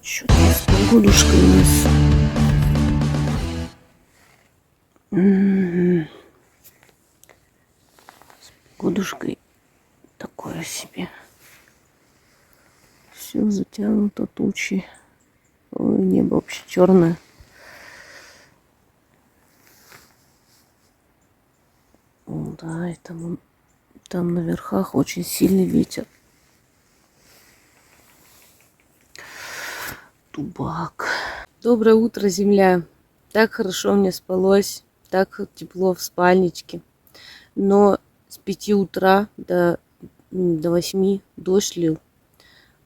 Что-то с погодушкой у нас. С погодушкой такое себе. Все затянуто тучей. Ой, небо вообще черное. Да, и там на верхах очень сильный ветер. Тубак. Доброе утро, земля. Так хорошо мне спалось, так тепло в спальничке. Но с 5 утра до 8 дождь лил.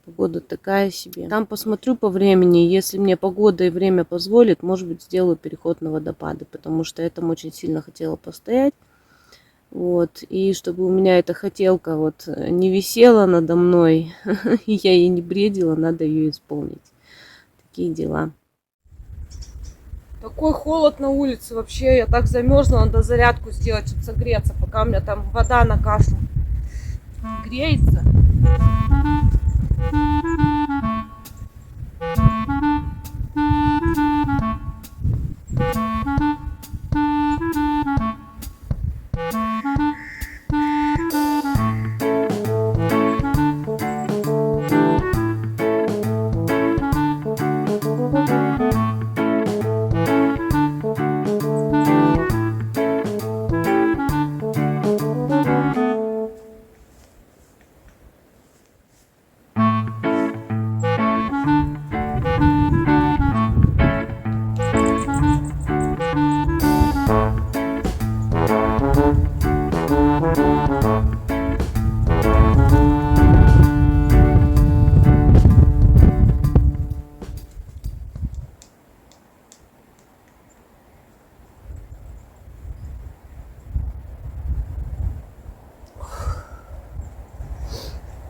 Погода такая себе. Там посмотрю по времени. Если мне погода и время позволит, может быть, сделаю переход на водопады. Потому что я там очень сильно хотела постоять. Вот. И чтобы у меня эта хотелка вот не висела надо мной, и я ей не бредила, надо ее исполнить. Такие дела. Такой холод на улице вообще. Я так замерзла, надо зарядку сделать, чтобы согреться, пока у меня там вода на кашу греется.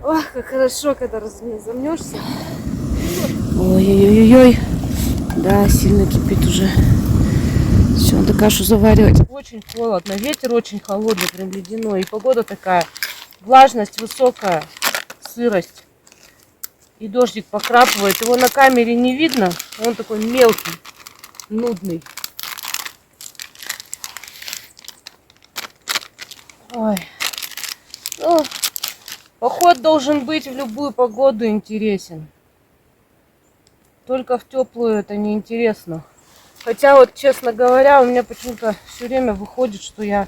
Ох, как хорошо, когда замнешься. Ой-ой-ой-ой. Да, сильно кипит уже. Все, надо кашу заваривать. Очень холодно, ветер очень холодный, прям ледяной. И погода такая, влажность высокая, сырость. И дождик покрапывает. Его на камере не видно, он такой мелкий, нудный. Ой. Ну, поход должен быть в любую погоду интересен. Только в теплую это не интересно. Хотя вот, честно говоря, у меня почему-то все время выходит, что я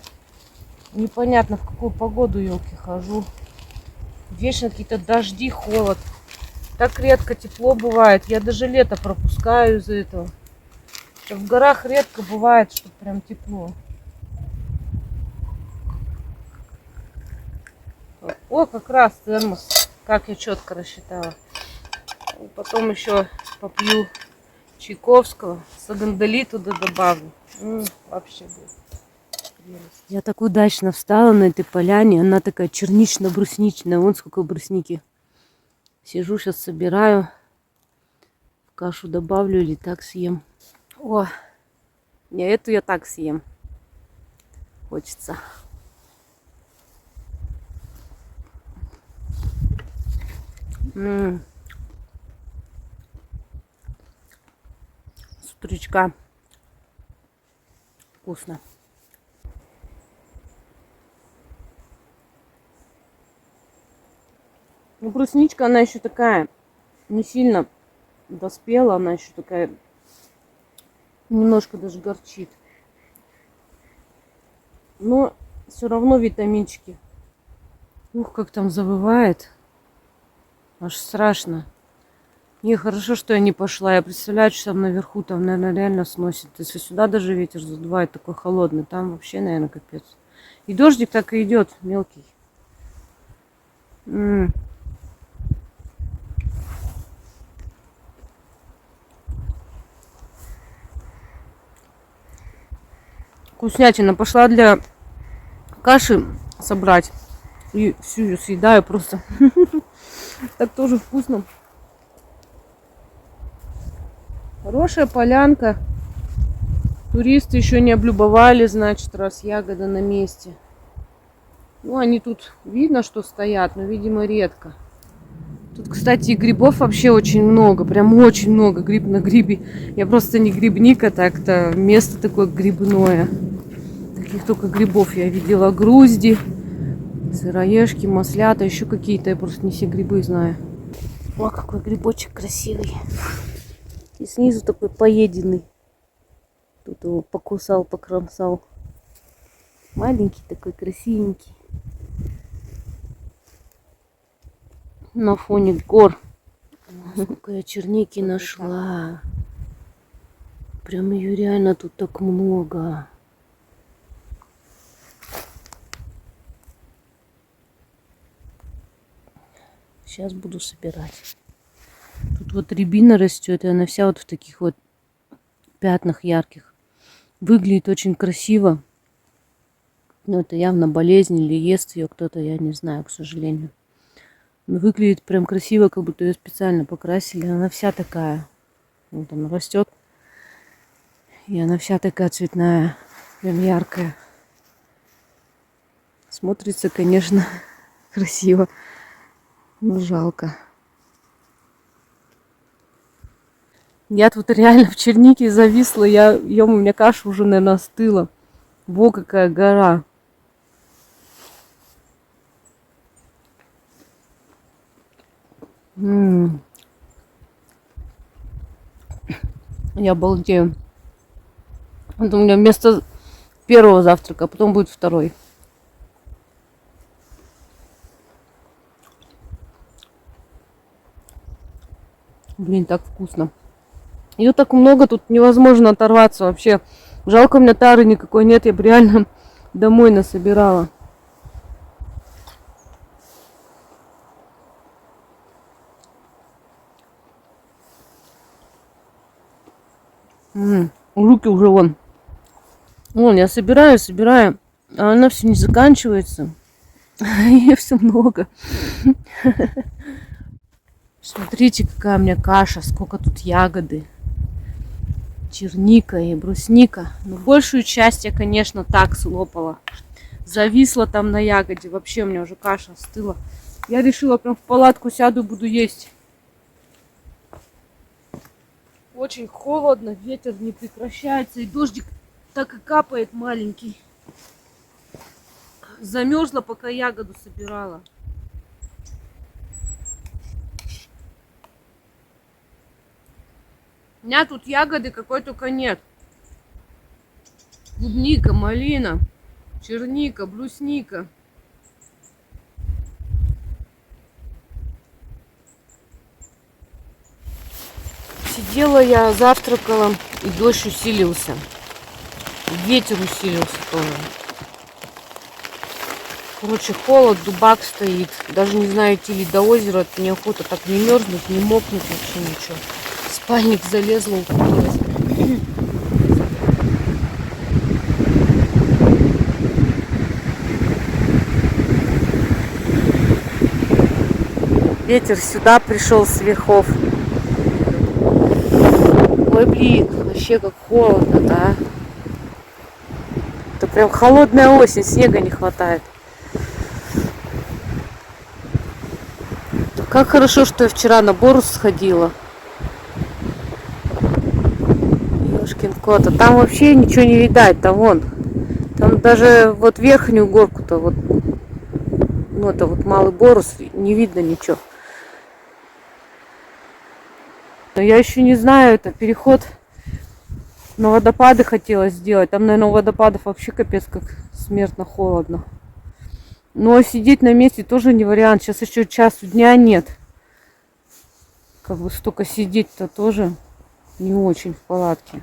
непонятно в какую погоду, елки, хожу. Вечно какие-то дожди, холод. Так редко тепло бывает. Я даже лето пропускаю из-за этого. В горах редко бывает, что прям тепло. О, как раз термос. Как я четко рассчитала. Потом еще попью чайковского. Сагандали туда добавлю. Вообще будет. Я так удачно встала на этой поляне. Она такая чернично-брусничная. Вон сколько брусники. Сижу, сейчас собираю. В кашу добавлю или так съем. О, не, эту я так съем. Хочется. С утречка. Вкусно. Ну, брусничка, она еще такая, не сильно доспела, она еще такая, немножко даже горчит. Но все равно витаминчики. Ух, как там завывает. Аж страшно. Не, хорошо, что я не пошла. Я представляю, что там наверху, там, наверное, реально сносит. Если сюда даже ветер задувает такой холодный, там вообще, наверное, капец. И дождик так и идет, мелкий. Вкуснятина. Пошла для каши собрать. И всю ее съедаю просто. Так тоже вкусно. Хорошая полянка. Туристы еще не облюбовали, значит, раз ягода на месте. Ну, они тут видно, что стоят, но, видимо, редко. Тут, кстати, грибов вообще очень много, прям очень много, гриб на грибе. Я просто не грибник, а так-то место такое грибное. Таких только грибов я видела: грузди, сыроежки, маслята, еще какие-то, я просто не все грибы знаю. О, какой грибочек красивый. И снизу такой поеденный. Тут его покусал, покромсал. Маленький такой, красивенький. На фоне гор. Сколько я черники нашла. Прям ее реально тут так много. Сейчас буду собирать. Тут вот рябина растет, и она вся вот в таких вот пятнах ярких. Выглядит очень красиво. Но это явно болезнь или ест ее кто-то, я не знаю, к сожалению. Но выглядит прям красиво, как будто ее специально покрасили. Она вся такая. Вот она растет. И она вся такая цветная, прям яркая. Смотрится, конечно, красиво. Но жалко. Я тут реально в чернике зависла. У меня каша уже, наверное, остыла. Во, какая гора. Я балдею. Это у меня вместо первого завтрака, а потом будет второй. Блин, так вкусно. Ее так много, тут невозможно оторваться вообще. Жалко, у меня тары никакой нет, я бы реально домой насобирала. Руки уже вон. Вон, я собираю, а она все не заканчивается. Ее все много. Смотрите, какая у меня каша, сколько тут ягоды. Черника и брусника. Но большую часть я, конечно, так слопала. Зависла там на ягоде. Вообще у меня уже каша остыла. Я решила прям в палатку сяду и буду есть. Очень холодно, ветер не прекращается. И дождик так и капает маленький. Замерзла, пока ягоду собирала. У меня тут ягоды какой только нет. Клубника, малина, черника, брусника. Сидела я, завтракала, и дождь усилился. Ветер усилился тоже. Короче, холод, дубак стоит. Даже не знаю, идти ли до озера. Неохота так не мерзнуть, не мокнуть, вообще ничего. В спальник залезла, укрылась. Ветер сюда пришел с верхов. Ой, блин, вообще как холодно, да? Это прям холодная осень, снега не хватает. Как хорошо, что я вчера на Борус сходила. Ёшкин кот, а там вообще ничего не видать, там вон. Там даже вот верхнюю горку-то, вот, ну это вот Малый Борус, не видно ничего. Но я еще не знаю, это переход на водопады хотела сделать. Там, наверное, у водопадов вообще капец как смертно холодно. Но сидеть на месте тоже не вариант. Сейчас еще часу дня нет. Как бы столько сидеть-то тоже не очень в палатке.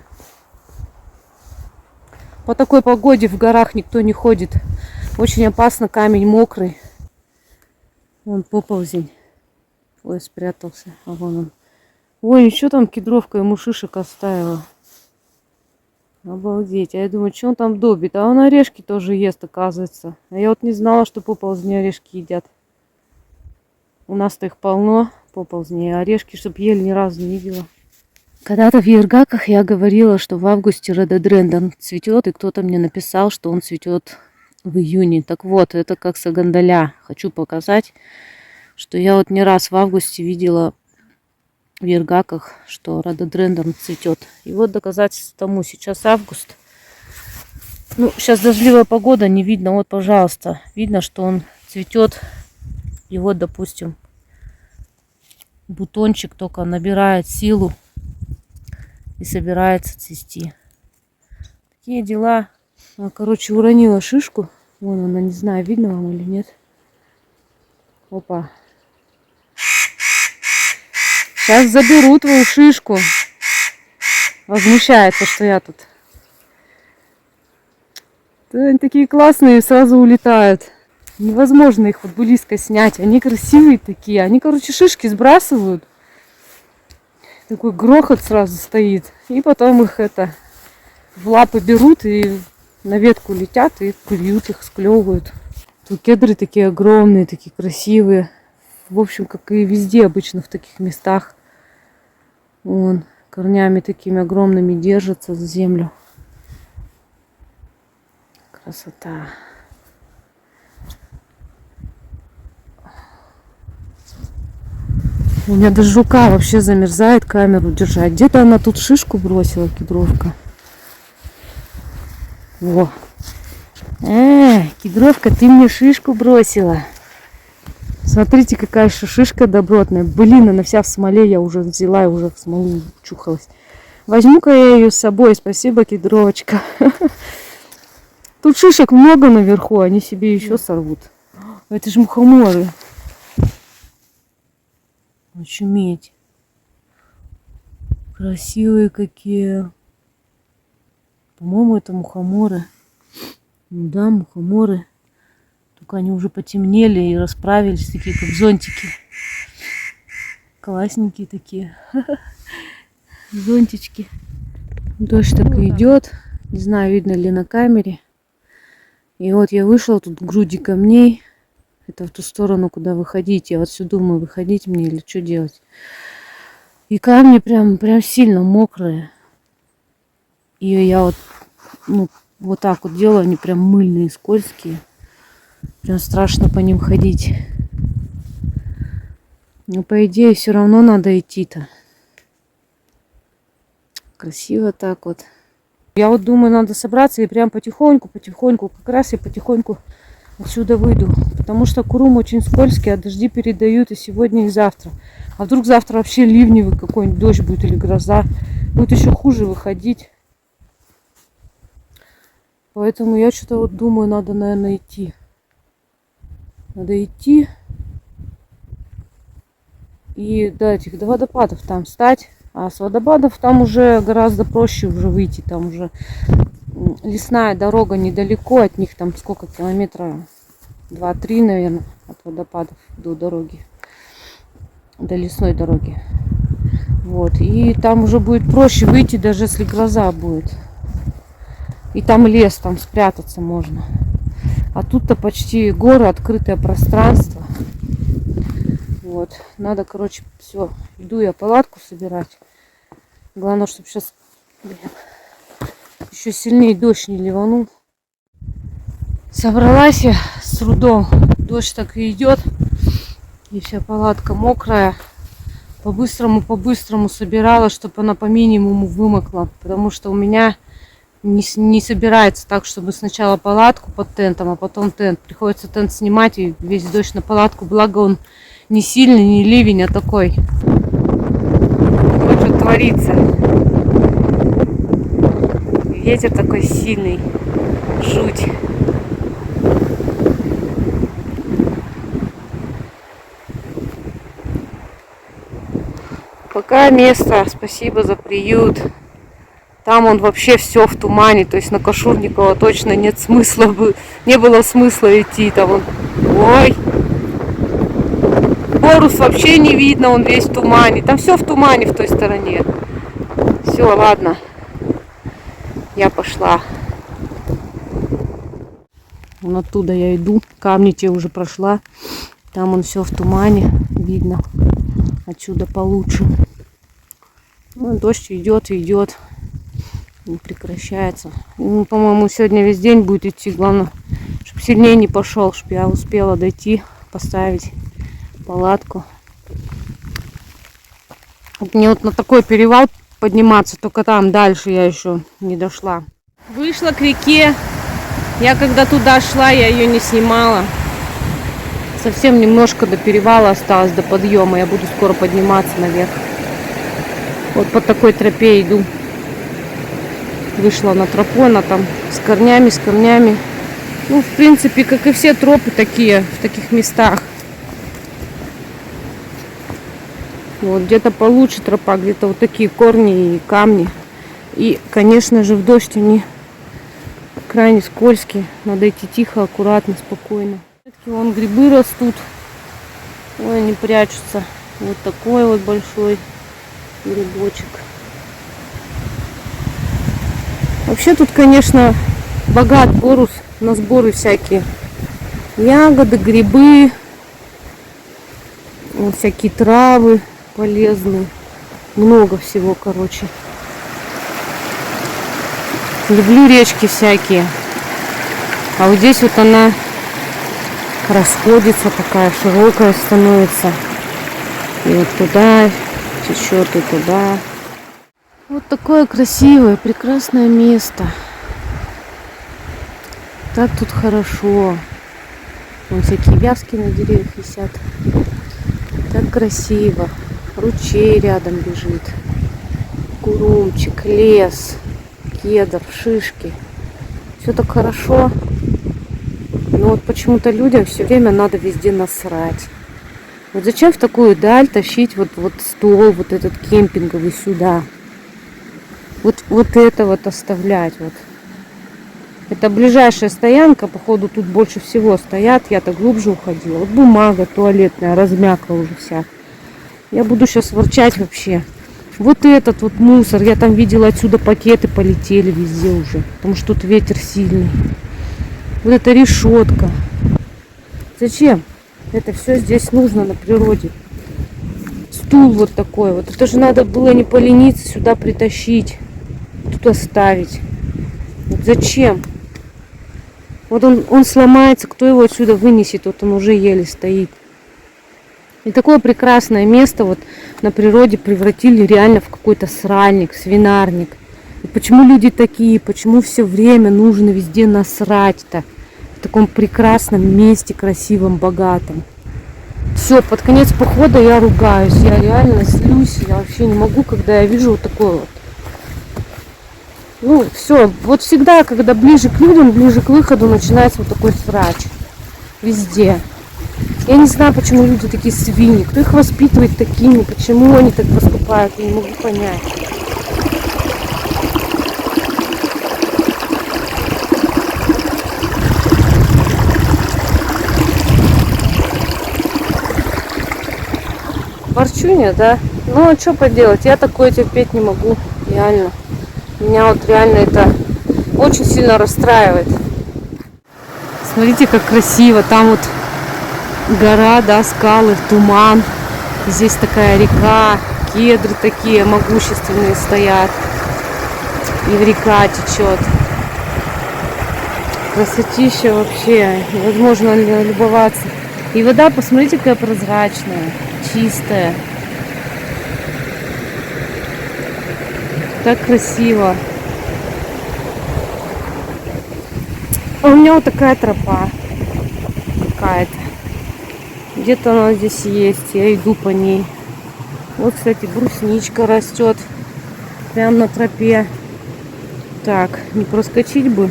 По такой погоде в горах никто не ходит. Очень опасно, камень мокрый. Вон поползень. Ой, спрятался. А вон он. Ой, ничего там кедровка ему шишек оставила. Обалдеть. А я думаю, что он там добит? А он орешки тоже ест, оказывается. А я вот не знала, что поползни орешки едят. У нас-то их полно, поползни. А орешки, чтоб ели, ни разу не видела. Когда-то в Ергаках я говорила, что в августе рододендрон цветет, и кто-то мне написал, что он цветет в июне. Так вот, это как сагандаля. Хочу показать. что я вот не раз в августе видела в Ергаках, что рододендрон цветет. И вот доказательство тому, сейчас август. Ну, сейчас дождливая погода, не видно. Вот, пожалуйста, видно, что он цветет. И вот, допустим, бутончик только набирает силу и собирается цвести. Такие дела. Короче, уронила шишку. Вон она, не знаю, видно вам или нет. Опа. Сейчас заберу твою шишку. Возмущается, что я тут. Да, они такие классные, сразу улетают. Невозможно их вот близко снять. Они красивые такие. Они, короче, шишки сбрасывают. Такой грохот сразу стоит. И потом их в лапы берут и на ветку летят и клюют их, склевывают. Тут кедры такие огромные, такие красивые. В общем, как и везде обычно в таких местах. Вон, корнями такими огромными держатся за землю. Красота. У меня даже рука вообще замерзает камеру держать. Где-то она тут шишку бросила, кедровка. Во. Кедровка, ты мне шишку бросила. Смотрите, какая шишка добротная. Блин, она вся в смоле, я уже взяла и уже в смолу чухалась. Возьму-ка я ее с собой. Спасибо, кедровочка. Тут шишек много наверху, они себе еще сорвут. Это же мухоморы. Очуметь. Красивые какие. По-моему, это мухоморы. Ну да, мухоморы. Только они уже потемнели и расправились, такие как зонтики. Классненькие такие. Зонтички. Дождь так и идет. Не знаю, видно ли на камере. И вот я вышла, тут груди камней. Это в ту сторону, куда выходить. Я вот все думаю, выходить мне или что делать. И камни прям сильно мокрые. И я вот так вот делаю, они прям мыльные, скользкие. Прям страшно по ним ходить. Но по идее все равно надо идти-то. Красиво так вот. Я вот думаю, надо собраться и прям потихоньку, как раз я потихоньку отсюда выйду. Потому что Курум очень скользкий, а дожди передают и сегодня, и завтра. А вдруг завтра вообще ливневый какой-нибудь дождь будет или гроза. Будет еще хуже выходить. Поэтому я что-то вот думаю, надо, наверное, идти. Надо идти. И до водопадов там встать. А с водопадов там уже гораздо проще уже выйти. Там уже лесная дорога недалеко от них. Там сколько километра? 2-3, наверное, от водопадов до дороги. До лесной дороги. Вот. И там уже будет проще выйти, даже если гроза будет. И там лес, там спрятаться можно. А тут-то почти горы, открытое пространство. Вот. Надо, короче, все. Иду я палатку собирать. Главное, чтобы сейчас еще сильнее дождь не ливанул. Собралась я с трудом. Дождь так и идет. И вся палатка мокрая. По-быстрому собирала, чтобы она по минимуму вымокла. Потому что у меня не собирается так, чтобы сначала палатку под тентом, а потом тент. Приходится тент снимать и весь дождь на палатку. Благо он не сильный, не ливень, а такой. Вот что творится. Ветер такой сильный. Жуть. Пока место. Спасибо за приют. Там он вообще все в тумане. То есть на Кашурникова точно нет смысла. Не было смысла идти. Там он... Ой! Борус вообще не видно. Он весь в тумане. Там все в тумане в той стороне. Все, ладно. Я пошла. Вон оттуда я иду. Камни те уже прошла. Там он все в тумане. Видно. Отсюда получше. Ну, дождь идет и идет. Не прекращается. Ну, по-моему, сегодня весь день будет идти. Главное, чтобы сильнее не пошел, чтобы я успела дойти, поставить палатку. Вот мне вот на такой перевал подниматься, только там дальше я еще не дошла. Вышла к реке. Я когда туда шла, я ее не снимала. Совсем немножко до перевала осталось, до подъема. Я буду скоро подниматься наверх. Вот по такой тропе иду. Вышла на тропу, она там с корнями. Ну, в принципе, как и все тропы такие, в таких местах. Вот, где-то получше тропа, где-то вот такие корни и камни. И, конечно же, в дождь они крайне скользкие. Надо идти тихо, аккуратно, спокойно. Вон грибы растут. Ой, они прячутся. Вот такой вот большой грибочек. Вообще тут, конечно, богат Борус на сборы всякие. Ягоды, грибы, вот всякие травы полезные. Много всего, короче. Люблю речки всякие. А вот здесь вот она расходится, такая широкая становится. И вот туда течет, и туда. Вот такое красивое, прекрасное место. Так тут хорошо. Вон всякие вязки на деревьях висят. Так красиво. Ручей рядом бежит. Курумчик, лес, кедр, шишки. Все так хорошо. Но вот почему-то людям все время надо везде насрать. Вот зачем в такую даль тащить вот стол, вот этот кемпинговый сюда? Вот это вот оставлять. Вот. Это ближайшая стоянка, походу тут больше всего стоят. Я-то глубже уходила. Вот бумага туалетная размякла уже вся. Я буду сейчас ворчать вообще. Вот этот вот мусор. Я там видела, отсюда пакеты полетели везде уже. Потому что тут ветер сильный. Вот эта решетка. Зачем? Это все здесь нужно на природе. Стул вот такой вот. Это же надо было не полениться сюда притащить. Тут оставить. Вот зачем? Вот он сломается, кто его отсюда вынесет? Вот он уже еле стоит. И такое прекрасное место вот на природе превратили реально в какой-то сральник, свинарник. И почему люди такие? Почему все время нужно везде насрать-то? В таком прекрасном месте, красивом, богатом. Все, под конец похода я ругаюсь. Я реально злюсь. Я вообще не могу, когда я вижу вот такое вот. Ну, все. Вот всегда, когда ближе к людям, ближе к выходу, начинается вот такой срач. Везде. Я не знаю, почему люди такие свиньи. Кто их воспитывает такими? Почему они так поступают? Я не могу понять. Ворчунья, да? Ну, а что поделать? Я такое терпеть не могу. Реально. Меня вот реально это очень сильно расстраивает. Смотрите, как красиво. Там вот гора, да, скалы, туман. Здесь такая река. Кедры такие могущественные стоят. И река течет. Красотища вообще. Невозможно любоваться. И вода, посмотрите, какая прозрачная. Чистая. Так красиво. А у меня вот такая тропа. Какая-то. Где-то она здесь есть. Я иду по ней. Вот, кстати, брусничка растет. Прямо на тропе. Так, не проскочить бы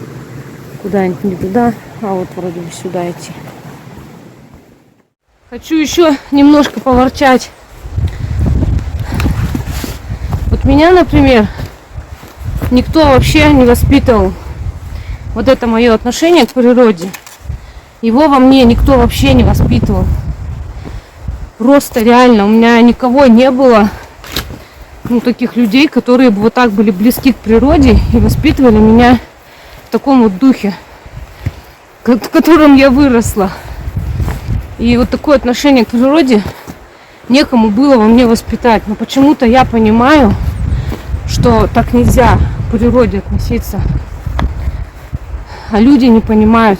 куда-нибудь не туда, а вот вроде бы сюда идти. Хочу еще немножко поворчать. Вот меня, например, никто вообще не воспитывал. Вот это мое отношение к природе. Его во мне никто вообще не воспитывал. Просто реально у меня никого не было, ну, таких людей, которые бы вот так были близки к природе и воспитывали меня в таком вот духе, в котором я выросла. И вот такое отношение к природе некому было во мне воспитать. Но почему-то я понимаю, что так нельзя к природе относиться. А люди не понимают.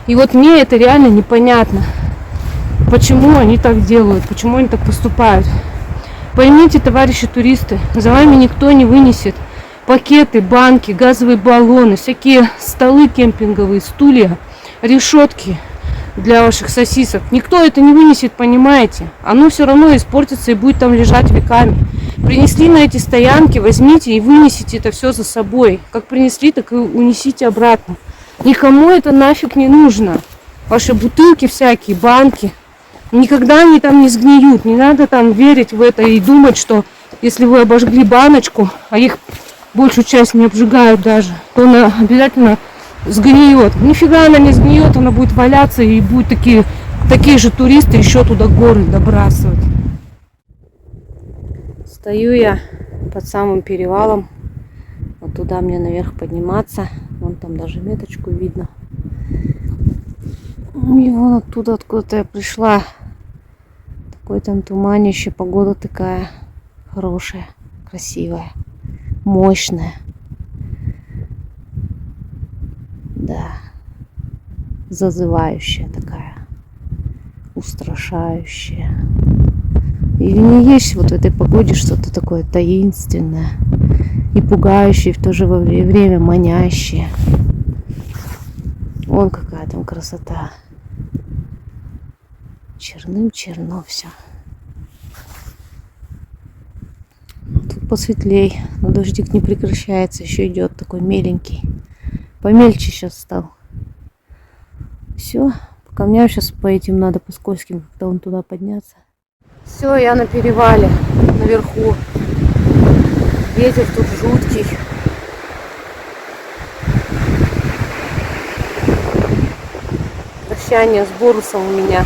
И вот мне это реально непонятно. почему они так делают, почему они так поступают. Поймите, товарищи туристы, за вами никто не вынесет пакеты, банки, газовые баллоны, всякие столы кемпинговые, стулья, решетки для ваших сосисок. Никто это не вынесет, понимаете? Оно все равно испортится и будет там лежать веками. Принесли на эти стоянки, возьмите и вынесите это все за собой. Как принесли, так и унесите обратно. Никому это нафиг не нужно. Ваши бутылки всякие, банки. Никогда они там не сгниют. Не надо там верить в это и думать, что если вы обожгли баночку, а их большую часть не обжигают даже, то она обязательно сгниет. Нифига она не сгниет, она будет валяться и будут такие же туристы еще туда горы добрасывать. Стою я под самым перевалом. Вот туда мне наверх подниматься. Вон там даже меточку видно. И вон оттуда, откуда-то я пришла. Такое там туманище, погода такая хорошая, красивая, мощная. Да, зазывающая такая, устрашающая. И не есть вот в этой погоде что-то такое таинственное и пугающее, в то же время манящее. Вон какая там красота. Черным черно все. Тут посветлей, но дождик не прекращается, еще идет такой меленький. Помельче сейчас стал. Все, по камням сейчас по этим надо, по скользким, как-то вон туда подняться. Все, я на перевале, наверху. Ветер тут жуткий. Прощание с Борусом у меня.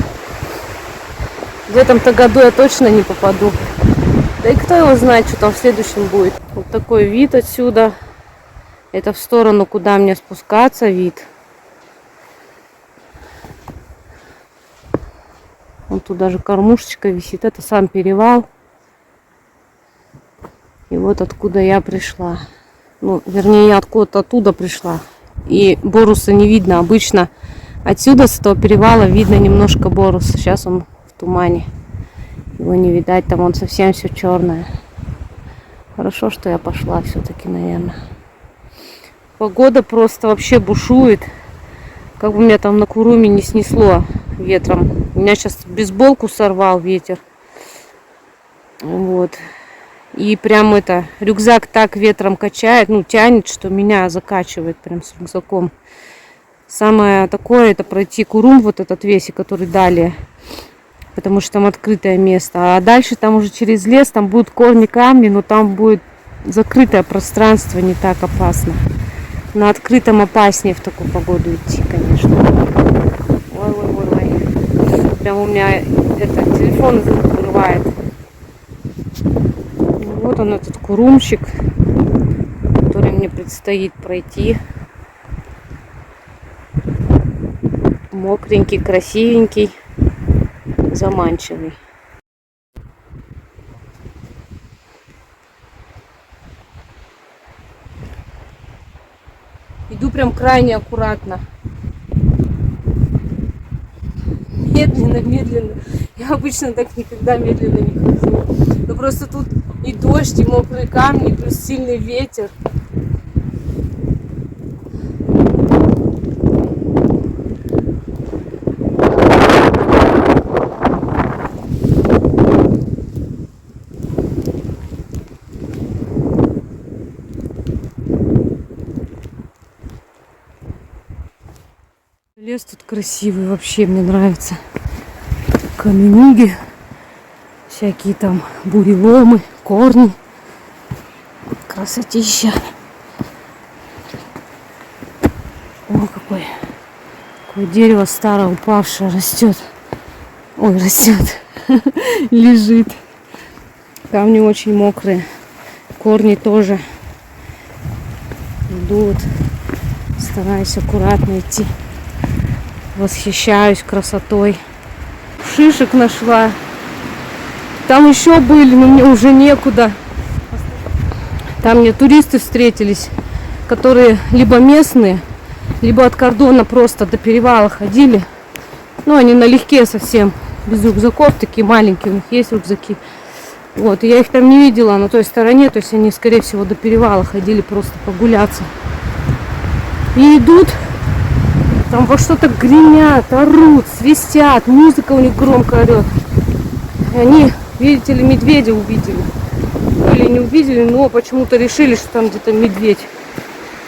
В этом-то году я точно не попаду. Да и кто его знает, что там в следующем будет. Вот такой вид отсюда. Это в сторону, куда мне спускаться вид. Вон тут даже кормушечка висит. Это сам перевал. И вот откуда я пришла. Ну, вернее, я откуда-то оттуда пришла. И Боруса не видно. Обычно отсюда, с этого перевала, видно немножко Борус. Сейчас он в тумане. Его не видать. Там он совсем все черное. Хорошо, что я пошла все-таки, наверное. Погода просто вообще бушует. Как бы меня там на Куруме не снесло ветром. Меня сейчас бейсболку сорвал ветер. Вот. И прям это, рюкзак так ветром качает, ну, тянет, что меня закачивает прям с рюкзаком. Самое такое, это пройти Курум, вот этот весь, который далее. Потому что там открытое место. А дальше там уже через лес, там будут корни, камни, но там будет закрытое пространство, не так опасно. На открытом опаснее в такую погоду идти, конечно. Ой. Прям у меня телефон вырывает. Вот он, этот Курумчик, который мне предстоит пройти. Мокренький, красивенький, заманчивый. Иду прям крайне аккуратно. Медленно. Я обычно так никогда медленно не хожу. Но просто тут и дождь, и мокрые камни, и плюс сильный ветер. Лес тут красивый, вообще мне нравится. Каменюги, всякие там буреломы, корни. Красотища. О, какое дерево старое, упавшее, растет. Ой, растет. Лежит. Камни очень мокрые. Корни тоже. Иду вот, стараюсь аккуратно идти. Восхищаюсь красотой. Шишек нашла. Там еще были, но мне уже некуда. Там мне туристы встретились, которые либо местные, либо от кордона просто до перевала ходили. Ну, они налегке совсем. без рюкзаков, такие маленькие, у них есть рюкзаки. Вот, и я их там не видела на той стороне, то есть они, скорее всего, до перевала ходили просто погуляться. И идут, там во что-то гремят, орут, свистят, музыка у них громко орет. И они, видите ли, медведя увидели. Или не увидели, но почему-то решили, что там где-то медведь.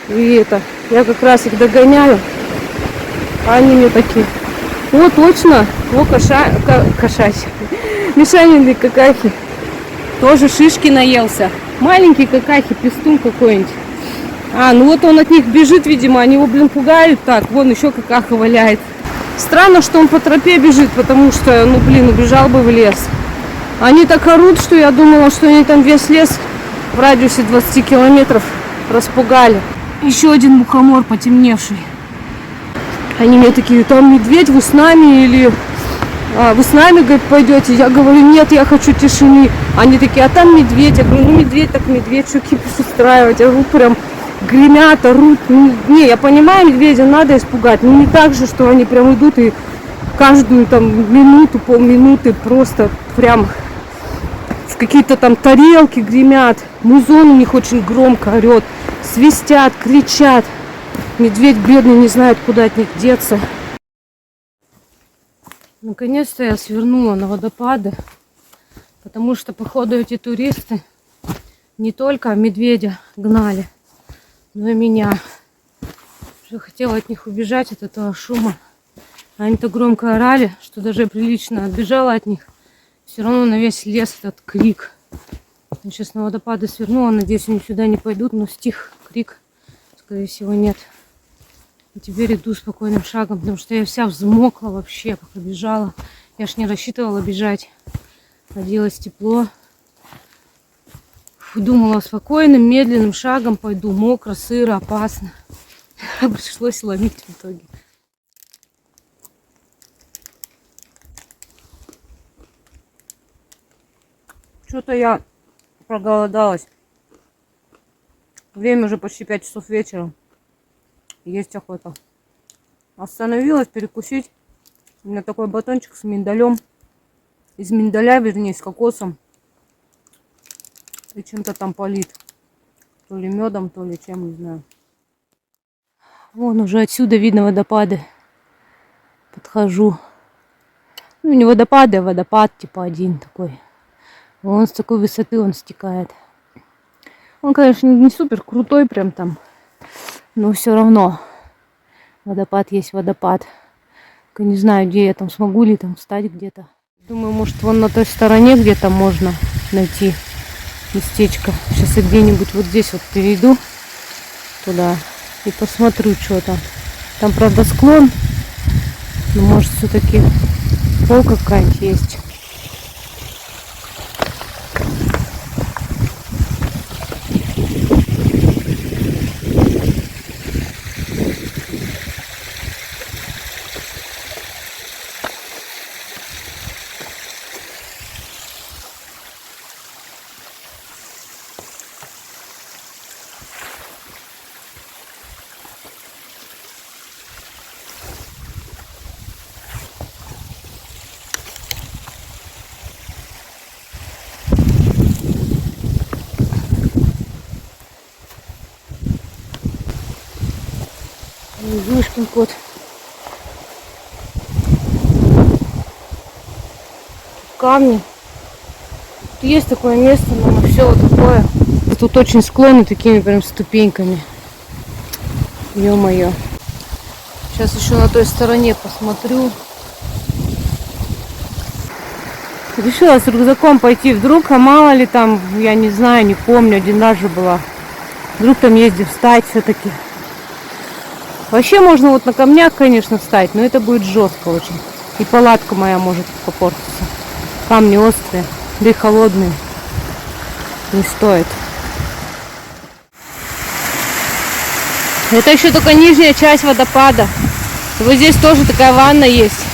И это, я как раз их догоняю, а они мне такие: о, точно, о, кошачий, Мишанины какахи, тоже шишки наелся, маленький какахи, пестун какой-нибудь. А, ну вот он от них бежит, видимо, они его, блин, пугают так, вон еще какаха валяет. Странно, что он по тропе бежит, потому что, ну, блин, убежал бы в лес. Они так орут, что я думала, что они там весь лес в радиусе 20 километров распугали. Еще один мухомор потемневший. Они мне такие: там медведь, вы с нами или вы с нами, говорит, пойдете? Я говорю: нет, я хочу тишины. Они такие: а там медведь. Я говорю: ну медведь так медведь, что кипиш устраивать? Я говорю: прям гремят, орут. Не, я понимаю, медведя надо испугать, но не так же, что они прям идут и каждую там минуту, полминуты просто прям в какие-то там тарелки гремят. Музон у них очень громко орет, свистят, кричат. Медведь бедный не знает, куда от них деться. Наконец-то я свернула на водопады, потому что, походу, эти туристы не только медведя гнали, но и меня. Уже хотела от них убежать, от этого шума. Они так громко орали, что даже прилично отбежала от них. Все равно на весь лес этот крик. Я сейчас на водопады свернула, надеюсь, они сюда не пойдут, но стих крик, скорее всего, нет. И теперь иду спокойным шагом, потому что я вся взмокла вообще, пока бежала. Я ж не рассчитывала бежать. Оделась тепло. Думала, спокойным, медленным шагом пойду. Мокро, сыро, опасно. Пришлось ломить в итоге. Что-то я проголодалась. Время уже почти 5 часов вечера. Есть охота. Остановилась перекусить. У меня такой батончик с миндалем. Из миндаля, вернее, с кокосом. И чем-то там полит. То ли медом, то ли чем, не знаю. Вон уже отсюда видно водопады. Подхожу. Ну, не водопады, а водопад типа один такой. Вон с такой высоты он стекает. Он, конечно, не супер крутой прям там. Но все равно водопад есть водопад. Только не знаю, где я там смогу ли там встать где-то. Думаю, может, вон на той стороне где-то можно найти местечко. Сейчас я где-нибудь вот здесь вот перейду туда и посмотрю, что там. Там, правда, склон. Но может, все-таки пол какая-нибудь есть. Ёшкин кот. Камни. Тут есть такое место, но все вот такое. Тут очень склоны такими прям ступеньками. Ё-моё. Сейчас еще на той стороне посмотрю. Решила с рюкзаком пойти. Вдруг, а мало ли там, я не знаю, не помню, один раз же была. Вдруг там есть где встать все-таки. Вообще можно вот на камнях, конечно, встать, но это будет жестко очень. И палатка моя может попортиться. Камни острые, да и холодные. Не стоит. Это еще только нижняя часть водопада. И вот здесь тоже такая ванна есть.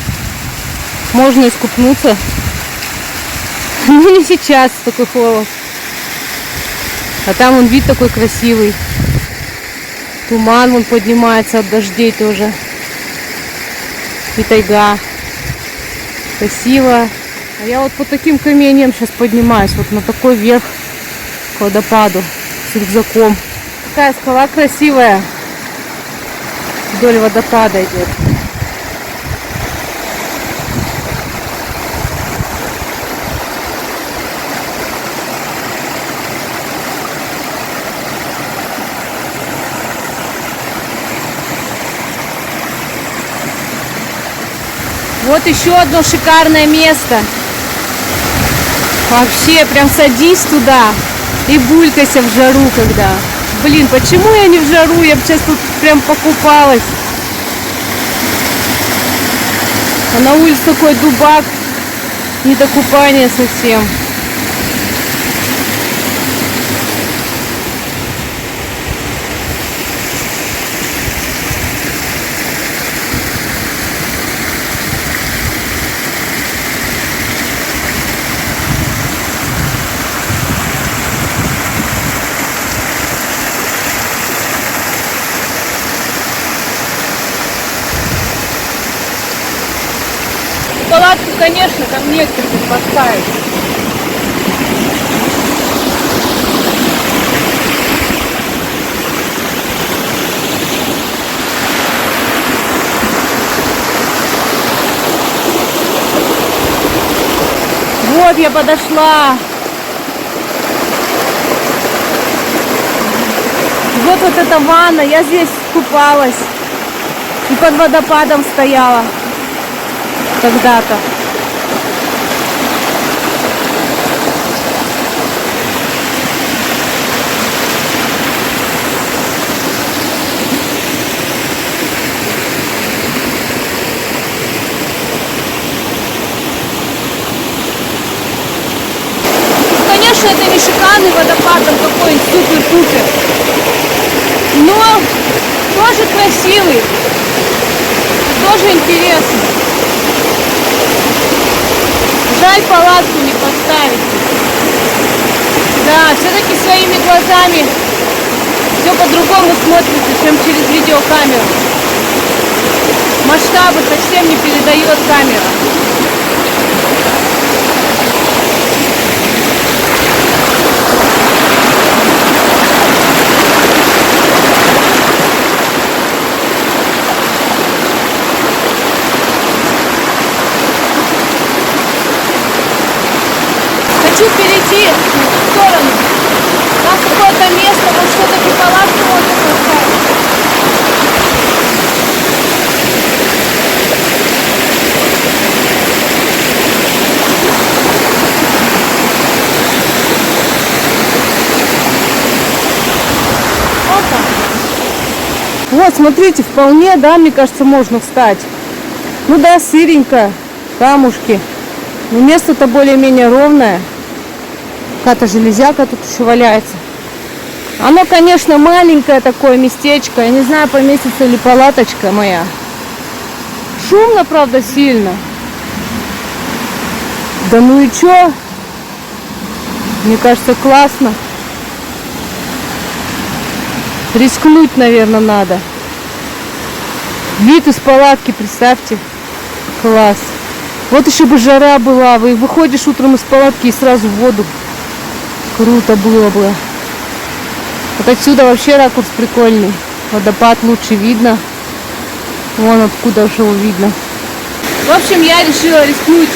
Можно искупнуться. Ну не сейчас такой холод. А там вон вид такой красивый. Туман вон поднимается от дождей тоже. И тайга. Красиво. А я вот по таким каменьям сейчас поднимаюсь, вот на такой верх к водопаду с рюкзаком. Такая скала красивая. Вдоль водопада идет. Вот еще одно шикарное место. Вообще, прям садись туда и булькайся в жару, когда. Блин, почему я не в жару? Я бы сейчас тут прям покупалась. А на улице такой дубак. Не до купания совсем. Палатку, конечно, там негде поставить. Вот я подошла. Вот эта ванна. Я здесь купалась. И под водопадом стояла. Когда-то. Конечно, это не шикарный водопад, там какой-нибудь супер-пупер. Но тоже красивый. Тоже интересно. Жаль, палатку не поставить. Да, все-таки своими глазами все по-другому смотрится, чем через видеокамеру. Масштабы совсем не передает камера. Хочу перейти в сторону. Там какое-то место, вот что-то палатку можно поставить. Вот, смотрите, вполне, да, мне кажется, можно встать. Ну да, сыренько, камушки. Но место-то более-менее ровное. Какая-то железяка тут еще валяется. Оно, конечно, маленькое такое местечко. Я не знаю, поместится ли палаточка моя. Шумно, правда, сильно. Да ну и чё? Мне кажется, классно. Рискнуть, наверное, надо. Вид из палатки, представьте. Класс. Вот еще бы жара была. Выходишь утром из палатки и сразу в воду. Круто было бы. Вот отсюда вообще ракурс прикольный. Водопад лучше видно. Вон откуда уже его видно. В общем, я решила рискнуть.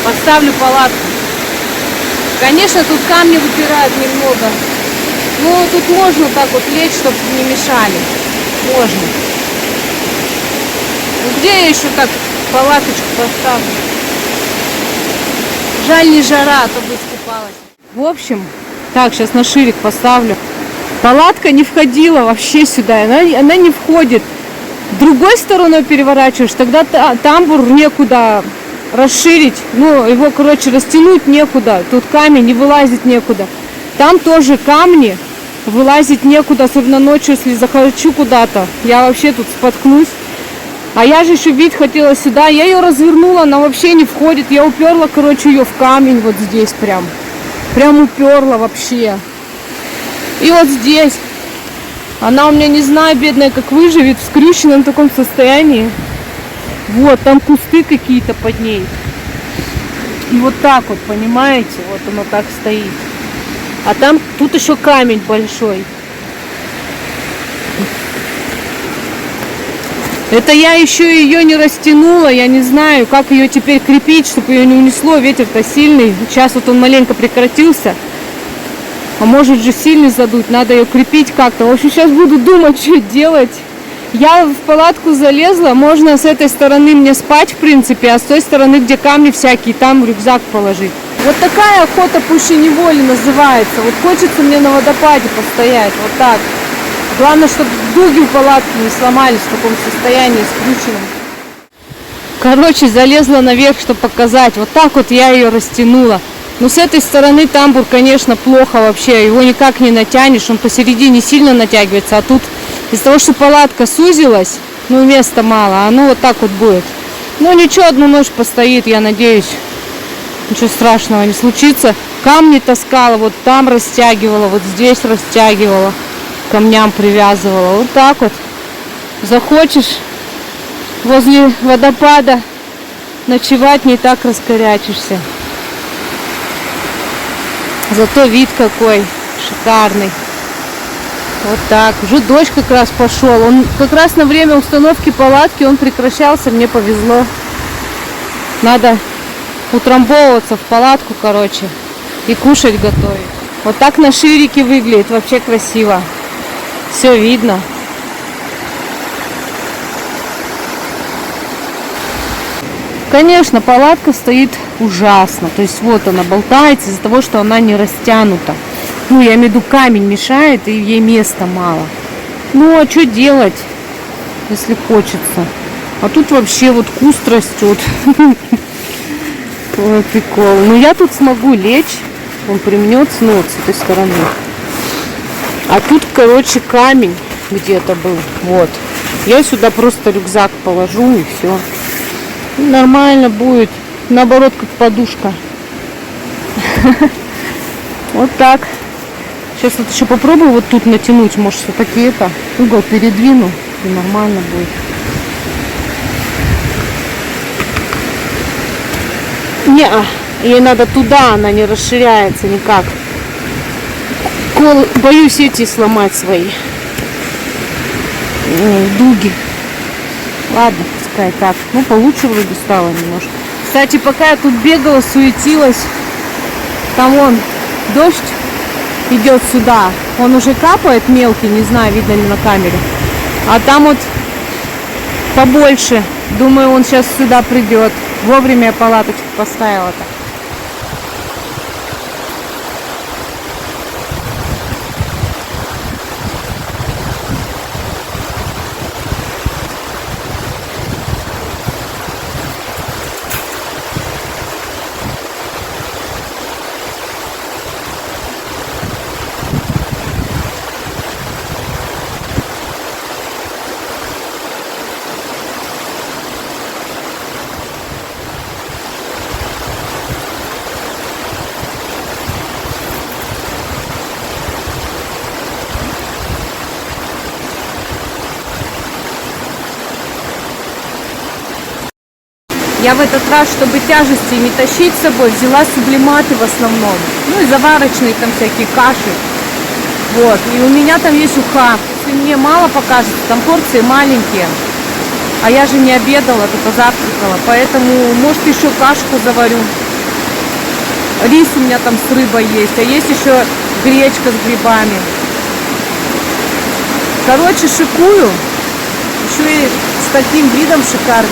Поставлю палатку. Конечно, тут камни выпирают немного. Но тут можно так вот лечь, чтобы не мешали. Можно. Ну, где я еще так палаточку поставлю? Жаль, не жара, а то бы искупалась. В общем, так, сейчас на ширик поставлю. Палатка не входила вообще сюда. Она не входит. Другой стороной переворачиваешь, тогда тамбур некуда расширить. Ну, его, короче, растянуть некуда. Тут камень, не вылазить некуда. Там тоже камни. Вылазить некуда, особенно ночью, если захочу куда-то. Я вообще тут споткнусь. А я же еще вид хотела сюда. Я ее развернула, она вообще не входит. Я уперла, короче, ее в камень вот здесь прям. Прям уперла вообще. И вот здесь. Она у меня, не знаю, бедная, как выживет в скрюченном таком состоянии. Вот, там кусты какие-то под ней. И вот так вот, понимаете, вот оно так стоит. А там, тут еще камень большой. Это я еще ее не растянула, я не знаю, как ее теперь крепить, чтобы ее не унесло. Ветер-то сильный. Сейчас вот он маленько прекратился. А может же сильный задуть, надо ее крепить как-то. В общем, сейчас буду думать, что делать. Я в палатку залезла, можно с этой стороны мне спать, в принципе, а с той стороны, где камни всякие, там рюкзак положить. Вот такая охота пуще неволи называется. Вот хочется мне на водопаде постоять, вот так. Главное, чтобы дуги у палатки не сломались в таком состоянии, скрученном. Короче, залезла наверх, чтобы показать. Вот так вот я ее растянула. Но с этой стороны тамбур, конечно, плохо вообще. Его никак не натянешь, он посередине сильно натягивается, а тут... Из-за того, что палатка сузилась, ну места мало, оно вот так вот будет. Ну ничего, одну ночь постоит, я надеюсь. Ничего страшного не случится. Камни таскала, вот там растягивала, вот здесь растягивала. К камням привязывала. Вот так вот. Захочешь возле водопада ночевать, не так раскорячишься. Зато вид какой шикарный. Вот так. Уже дождь как раз пошел. Он как раз на время установки палатки он прекращался. Мне повезло. Надо утрамбовываться в палатку, короче. И кушать готовить. Вот так на ширике выглядит. Вообще красиво. Все видно. Конечно, палатка стоит ужасно. То есть вот она болтается из-за того, что она не растянута. Ну, я имею в виду, камень мешает, и ей места мало. Ну, а что делать, если хочется? А тут вообще вот куст растет. Ой, прикол. Ну, я тут смогу лечь. Он примнется, ну, вот с этой стороны. А тут, короче, камень где-то был. Вот. Я сюда просто рюкзак положу, и все. Нормально будет. Наоборот, как подушка. Вот так. Сейчас вот еще попробую вот тут натянуть, может, все-таки это угол передвину, и нормально будет. Не-а, ей надо туда, она не расширяется никак. Боюсь эти сломать свои дуги. Ладно, пускай так. Ну, получше вроде стало немножко. Кстати, пока я тут бегала, суетилась, там вон дождь идет сюда. Он уже капает мелкий, не знаю, видно ли на камере. А там вот побольше. Думаю, он сейчас сюда придет. Вовремя я палаточку поставила-то. Я в этот раз, чтобы тяжести не тащить с собой, взяла сублиматы в основном. Ну и заварочные там всякие каши. Вот. И у меня там есть уха. Если мне мало покажется, там порции маленькие. А я же не обедала, только завтракала. Поэтому, может, еще кашку заварю. Рис у меня там с рыбой есть. А есть еще гречка с грибами. Короче, шикую. Еще и с таким видом шикарным.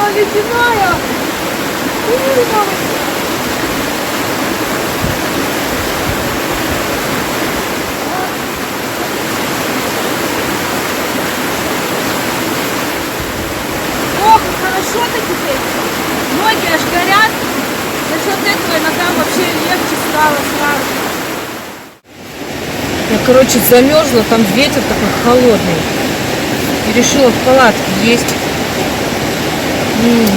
она ледяная. Ой, мамочка. Ох, хорошо-то теперь. Ноги аж горят. За счет этого ногам вообще легче стало сразу. Я, короче, замерзла, там ветер такой холодный. И решила в палатке есть.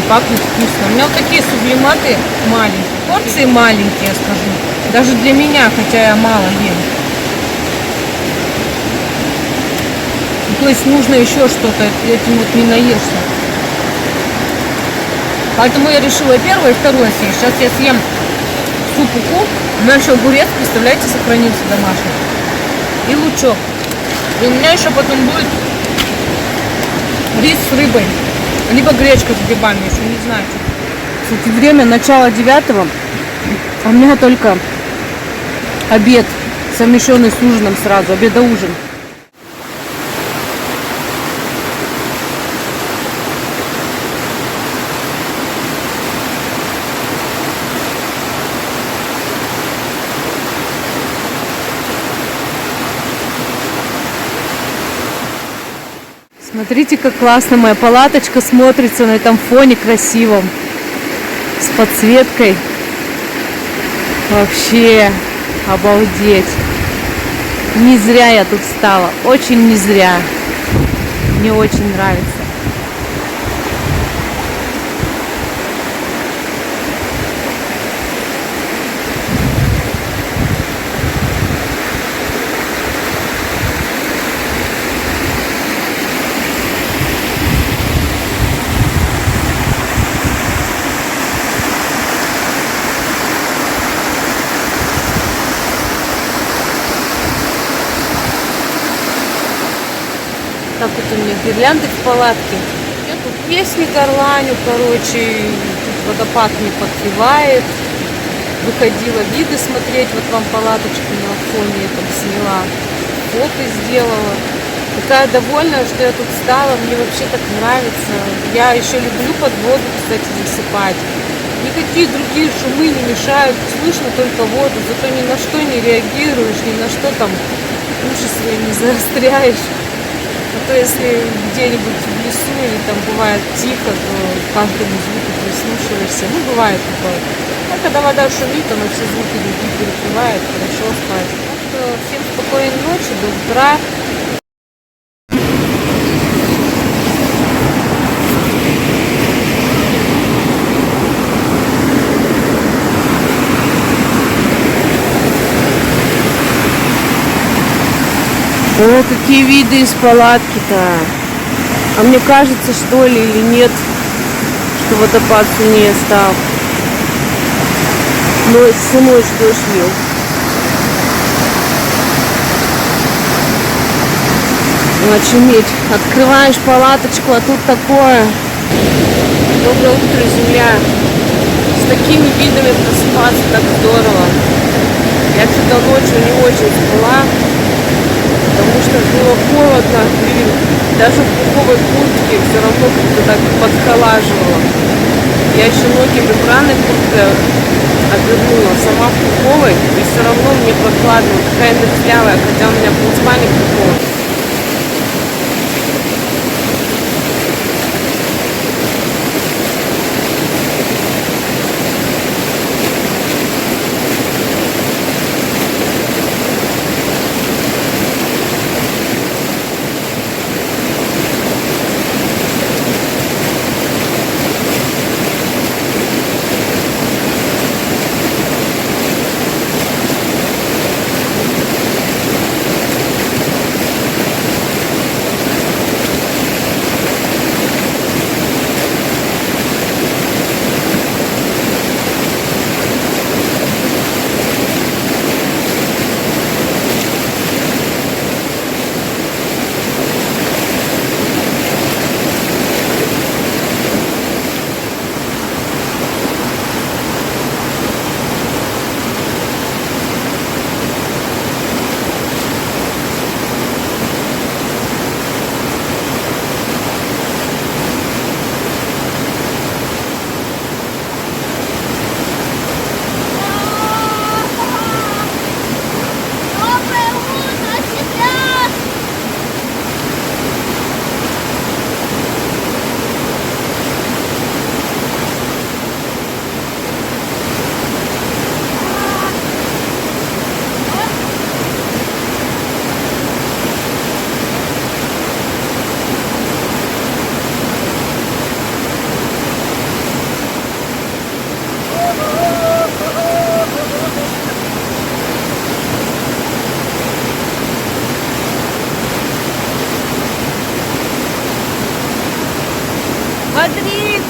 Пахнет вкусно. У меня вот такие сублиматы маленькие. Порции маленькие, я скажу. Даже для меня, хотя я мало ем. То есть нужно еще что-то, этим вот не наешься. Поэтому я решила первое и второе съесть. Сейчас я съем суп-уку. У меня еще огурец, представляете, сохранился домашний. И лучок. И у меня еще потом будет рис с рыбой. Либо гречка с грибами, еще не знаю. Кстати, время начало 9-го. А у меня только обед, совмещенный с ужином сразу. Обед-ужин. Смотрите, как классно моя палаточка смотрится на этом фоне красивом. С подсветкой. Вообще обалдеть. Не зря я тут стала. Очень не зря. Мне очень нравится. Так вот у меня гирлянды в палатке. Я тут песни горланю, короче, тут водопад мне подпевает. Выходила виды смотреть, вот вам палаточку на фоне я там сняла, фото сделала. Такая довольная, что я тут стала, мне вообще так нравится. Я еще люблю под воду, кстати, засыпать. Никакие другие шумы не мешают, слышно только воду, зато ни на что не реагируешь, ни на что там уши свои не заостряешь. А то если где-нибудь в лесу или там бывает тихо, то каждому звуку прислушиваешься. Ну, бывает такое. А когда вода шумит, она все звуки другие перекрывает, хорошо спать. Так что всем спокойной ночи, до утра. О, какие виды из палатки-то. А мне кажется, что ли, или нет, что водопад сильнее стал. Но всю ночь дождь лил. Очуметь. Открываешь палаточку, а тут такое. Доброе утро, земля. С такими видами просыпаться так здорово. Я что-то ночью не очень спала. Потому что было холодно, блин, даже в пуховой куртке все равно как-то так подхолаживало. Я еще ноги в экраны курткой обернула, сама в пуховой, и все равно мне прохладно, такая мерзлявая, хотя у меня полспальник пуховый. Смотри!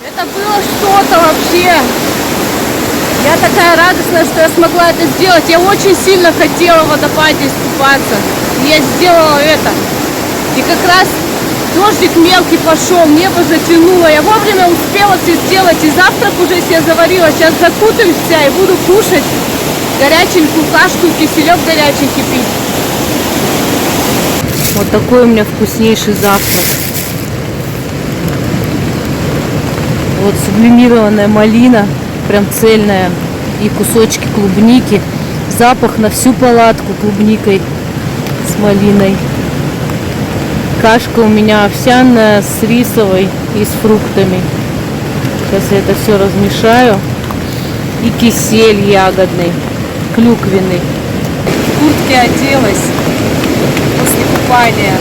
Это было что-то вообще. Я такая радостная, что я смогла это сделать. Я очень сильно хотела в водопаде искупаться. И я сделала это. И как раз дождик мелкий пошел, небо затянуло. Я вовремя успела все сделать. И завтрак уже себе заварила. Сейчас закутаюсь вся и буду кушать горяченькую кашку и киселек горяченький пить. Вот такой у меня вкуснейший завтрак. Вот сублимированная малина, прям цельная, и кусочки клубники. Запах на всю палатку клубникой с малиной. Кашка у меня овсяная с рисовой и с фруктами. Сейчас я это все размешаю. И кисель ягодный, клюквенный. В куртке оделась после купания.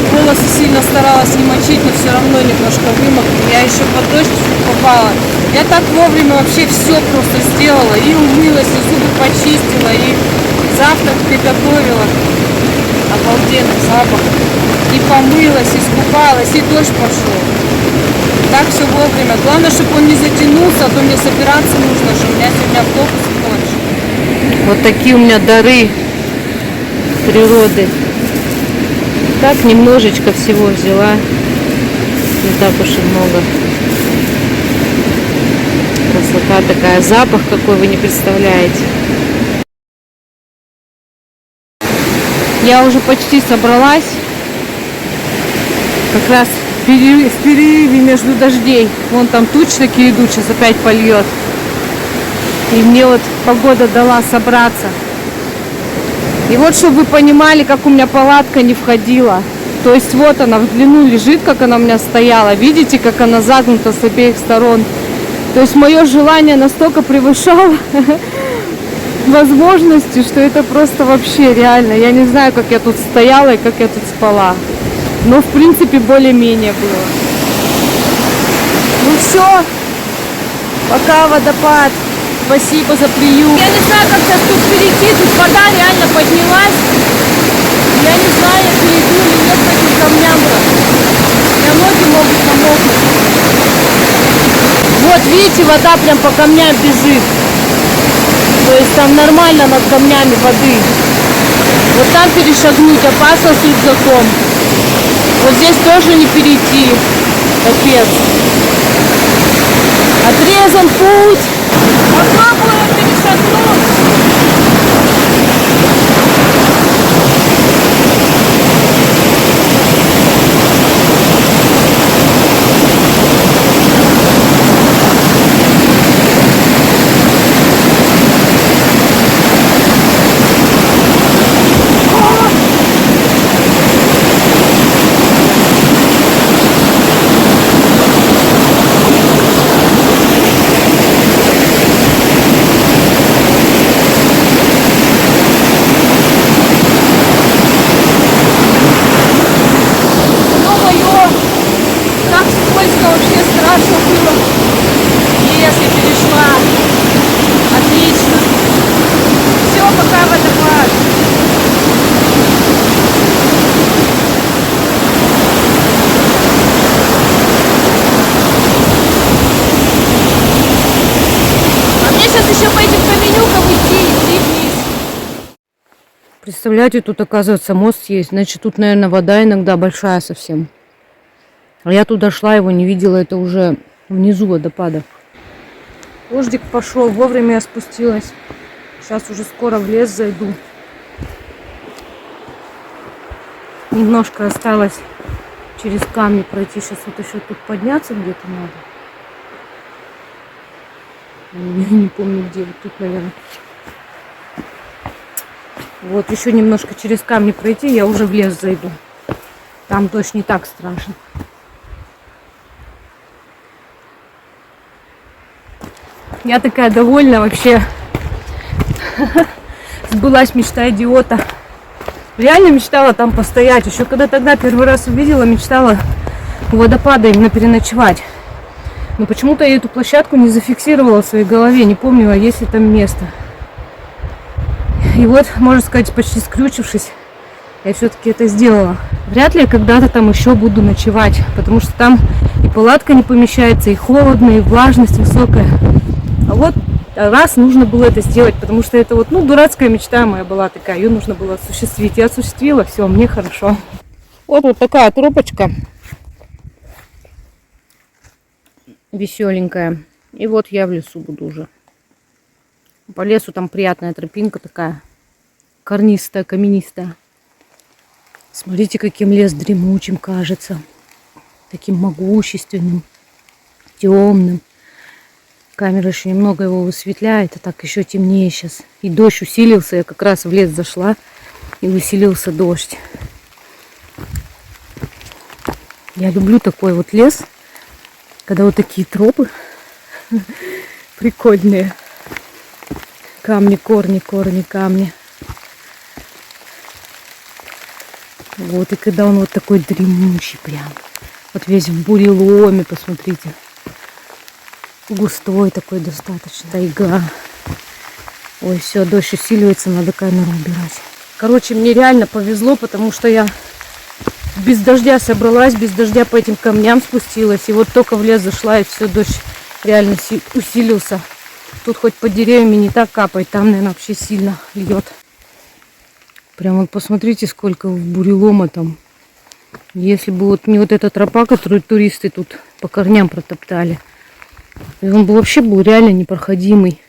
Волосы сильно старалась не мочить, но все равно немножко вымокли. Я еще под дождь попала. Я так вовремя вообще все просто сделала. И умылась, и зубы почистила, и завтрак приготовила. Обалденный запах. И помылась, и искупалась, и дождь пошел. Так все вовремя. Главное, чтобы он не затянулся, а то мне собираться нужно же. У меня сегодня автобус ночью. Вот такие у меня дары природы. Так немножечко всего взяла, не так уж и много. Красота такая, запах какой, вы не представляете. Я уже почти собралась, как раз в перерыве между дождей. Вон там тучи такие идут, сейчас опять польет. И мне вот погода дала собраться. И вот, чтобы вы понимали, как у меня палатка не входила. То есть вот она в длину лежит, как она у меня стояла. Видите, как она загнута с обеих сторон. То есть мое желание настолько превышало возможности, что это просто вообще реально. Я не знаю, как я тут стояла и как я тут спала. Но в принципе более-менее было. Ну все. Пока, водопад. Спасибо за приют. Я не знаю, как сейчас тут перейти. Тут вода реально поднялась. Я не знаю, я перейду или нет по этим камням. У меня ноги могут намокнуть. Вот видите, вода прям по камням бежит. То есть там нормально над камнями воды. Вот там перешагнуть опасно с рюкзаком. Вот здесь тоже не перейти. Капец. Отрезан путь. Попробуем перешагнуть. Представляете, тут, оказывается, мост есть. Значит, тут, наверное, вода иногда большая совсем. А я туда шла, его не видела. Это уже внизу водопада. Дождик пошел. Вовремя я спустилась. Сейчас уже скоро в лес зайду. Немножко осталось через камни пройти. Сейчас вот еще тут подняться где-то надо. Не помню где. Вот тут, наверное. Вот еще немножко через камни пройти, я уже в лес зайду. Там дождь не так страшно. Я такая довольна вообще. Сбылась мечта идиота. Реально мечтала там постоять. Еще когда тогда первый раз увидела, мечтала у водопада именно переночевать. Но почему-то я эту площадку не зафиксировала в своей голове. Не помню, а есть ли там место. И вот, можно сказать, почти скрючившись, я все-таки это сделала. Вряд ли я когда-то там еще буду ночевать, потому что там и палатка не помещается, и холодно, и влажность высокая. А вот раз нужно было это сделать, потому что это вот, дурацкая мечта моя была такая, ее нужно было осуществить. Я осуществила, все, мне хорошо. Вот такая тропочка веселенькая. И вот я в лесу буду уже. По лесу там приятная тропинка такая, корнистая, каменистая. Смотрите, каким лес дремучим кажется. Таким могущественным, темным. Камера еще немного его высветляет, а так еще темнее сейчас. И дождь усилился, я как раз в лес зашла, и усилился дождь. Я люблю такой вот лес, когда вот такие тропы прикольные. Камни, корни, камни. Вот, и когда он вот такой дремучий прям. Вот весь в буреломе, посмотрите. Густой такой достаточно. Тайга. Ой, все, дождь усиливается, надо камеру убирать. Короче, мне реально повезло, потому что я без дождя собралась, без дождя по этим камням спустилась. И вот только в лес зашла, и все, дождь реально усилился. Тут хоть под деревьями не так капает, там, наверное, вообще сильно льет. Прям вот посмотрите, сколько бурелома там. Если бы вот не вот эта тропа, которую туристы тут по корням протоптали, он бы вообще был реально непроходимый.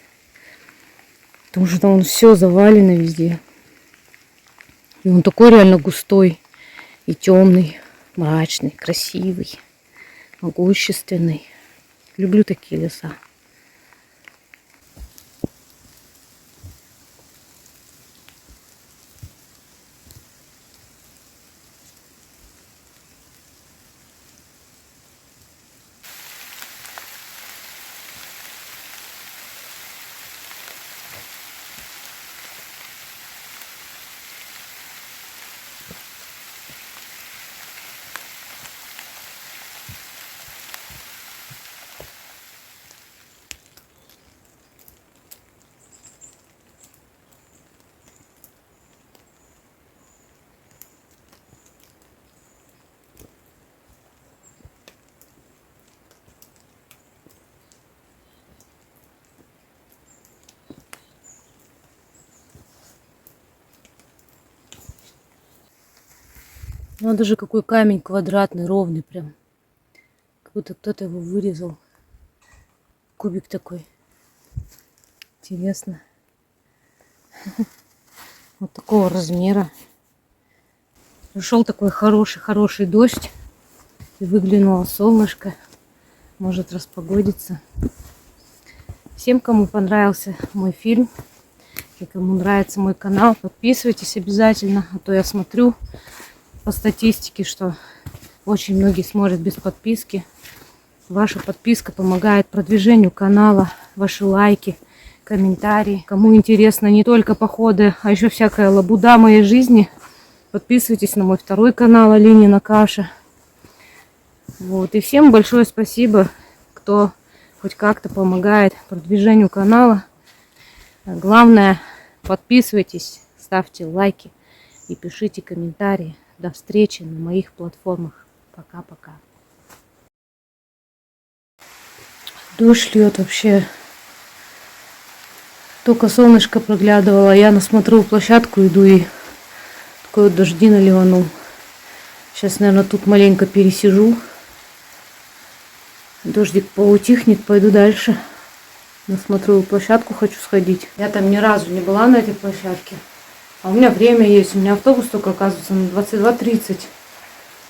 Потому что там он все завалено везде. И он такой реально густой и темный, мрачный, красивый, могущественный. Люблю такие леса. Надо же, какой камень квадратный, ровный прям. Как будто кто-то его вырезал. Кубик такой. Интересно. Вот такого размера. Пришел такой хороший дождь. И выглянуло солнышко. Может распогодиться. Всем, кому понравился мой фильм. И кому нравится мой канал, подписывайтесь обязательно. А то я смотрю по статистике, что очень многие смотрят без подписки. Ваша подписка помогает продвижению канала, ваши лайки, комментарии. Кому интересно не только походы, а еще всякая лабуда моей жизни, подписывайтесь на мой второй канал Оленина Каша. Вот. И всем большое спасибо, кто хоть как-то помогает продвижению канала. Главное, подписывайтесь, ставьте лайки и пишите комментарии. До встречи на моих платформах. Пока-пока. Дождь льет вообще. Только солнышко проглядывало. Я на смотровую площадку иду и такой вот дождина ливанул. Сейчас, наверное, тут маленько пересижу. Дождик поутихнет, пойду дальше. На смотровую площадку хочу сходить. Я там ни разу не была на этой площадке. А у меня время есть. У меня автобус только, оказывается, на 22:30.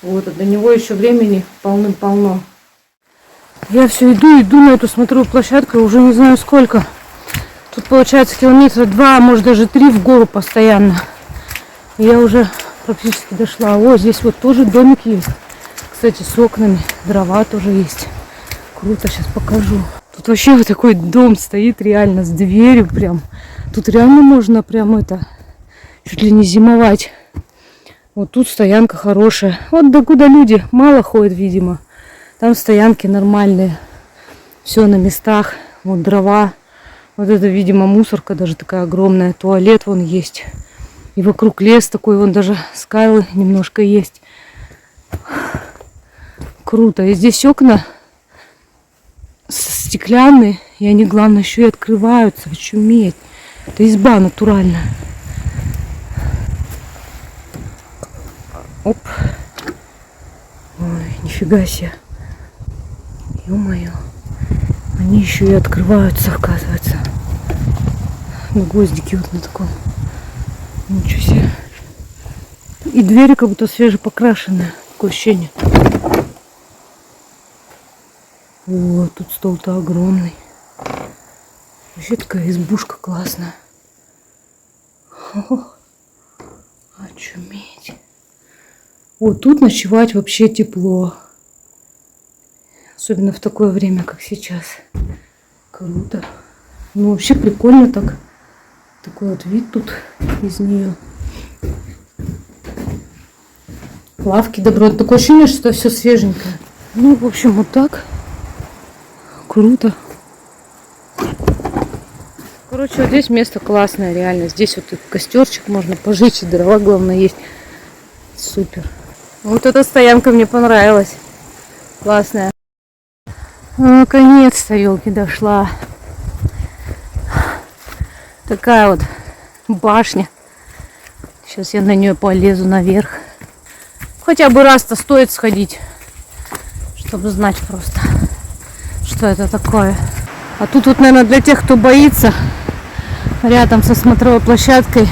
Вот, а до него еще времени полным-полно. Я все иду на эту смотровую площадку, уже не знаю сколько. Тут получается километра 2, может даже 3 в гору постоянно. И я уже практически дошла. О, здесь вот тоже домик есть. Кстати, с окнами. Дрова тоже есть. Круто, сейчас покажу. Тут вообще вот такой дом стоит реально с дверью прям. Тут реально можно прям это, чуть ли не зимовать. Вот тут стоянка хорошая. Вот докуда люди мало ходят, видимо. Там стоянки нормальные. Все на местах. Вот дрова. Вот это, видимо, мусорка даже такая огромная. Туалет вон есть. И вокруг лес такой. Вон даже скайлы немножко есть. Круто. И здесь окна стеклянные. И они, главное, еще и открываются. Очуметь. Это изба натуральная. Оп. Ой, нифига себе. Ё-моё. Они еще и открываются, оказывается. На гвоздике вот на таком. Ничего себе. И двери как будто свежепокрашенные. Такое ощущение. О, тут стол-то огромный. Вообще такая избушка классная. Очуметь. Вот тут ночевать вообще тепло. Особенно в такое время, как сейчас. Круто. Ну, вообще прикольно так. Такой вот вид тут из нее. Лавки добро. Такое ощущение, что все свеженькое. Ну, в общем, вот так. Круто. Короче, вот здесь место классное, реально. Здесь вот костерчик можно пожечь, и дрова, главное, есть. Супер. Вот эта стоянка мне понравилась. Классная. Наконец-то, елки, дошла. Такая вот башня. Сейчас я на нее полезу наверх. Хотя бы раз-то стоит сходить, чтобы знать просто, что это такое. А тут вот, наверное, для тех, кто боится, рядом со смотровой площадкой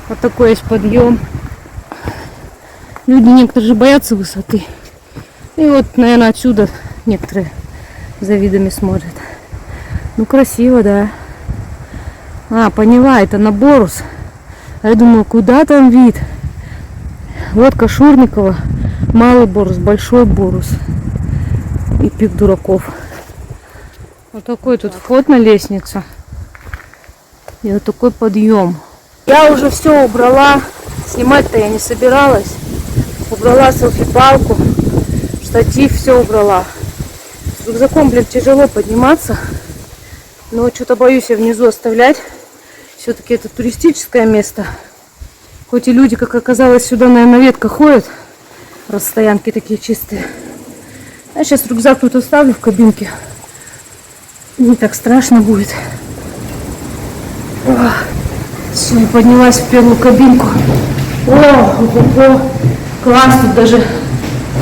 вот такой есть подъем. Люди некоторые же боятся высоты. И вот, наверное, отсюда некоторые за видами смотрят. Ну, красиво, да. А, поняла, это на Борус. А я думаю, куда там вид? Вот Кашурникова, Малый Борус, Большой Борус и Пик Дураков. Вот такой тут вход на лестницу. И вот такой подъем. Я уже все убрала. Снимать-то я не собиралась. Убрала селфи-палку, штатив, все убрала. С рюкзаком, блин, тяжело подниматься. Но что-то боюсь я внизу оставлять. Все-таки это туристическое место. Хоть и люди, как оказалось, сюда, наверное, редко ходят. Расстоянки такие чистые. Я сейчас рюкзак тут оставлю в кабинке. Не так страшно будет. Все, я поднялась в первую кабинку. О, класс, тут даже